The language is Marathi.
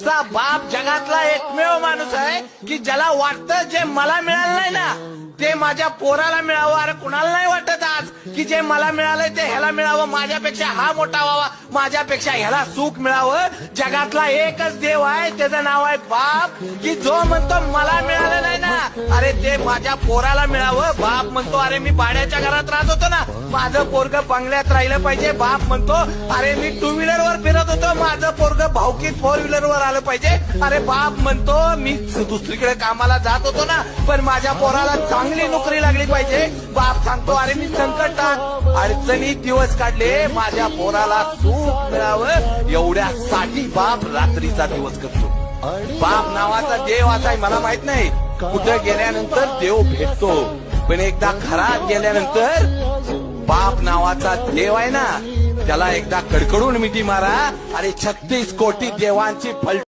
तुमचा बाप जगातला एकमेव माणूस आहे की ज्याला वाटतं जे मला मिळालं नाही ना ते माझ्या पोराला मिळावं. अरे कुणाला नाही वाटत आज की जे मला मिळालंय ते ह्याला मिळावं, माझ्यापेक्षा हा मोठा व्हावा, माझ्यापेक्षा ह्याला सुख मिळावं. जगातला एकच देव आहे, त्याचं नाव आहे बाप, की जो म्हणतो मला मिळालं नाही ना अरे ते माझ्या पोराला मिळावं. बाप म्हणतो अरे मी भाड्याच्या घरात राहत होतो ना, माझं पोरग बंगल्यात राहिलं पाहिजे. बाप म्हणतो अरे मी टू व्हीलरवर फिरत होतो, माझं पोरग भावकीत फोर व्हीलरवर आलं पाहिजे. अरे बाप म्हणतो मी दुसरीकडे कामाला जात होतो ना पण माझ्या पोराला चांगली नोकरी लागली पाहिजे. बाप सांगतो अरे मी संकटात अडचणीत दिवस काढले, माझ्या पोराला सुख मिळावं एवढ्यासाठी बाप रात्रीचा दिवस करतो. बाप नावाचा देव असा आहे मला माहित नाही, कुठं गेल्यानंतर देव भेटतो पण एकदा घरात गेल्यानंतर बाप नावाचा देव आहे ना त्याला एकदा कडकडून मिठी मारा. अरे 36 कोटी देवांची फल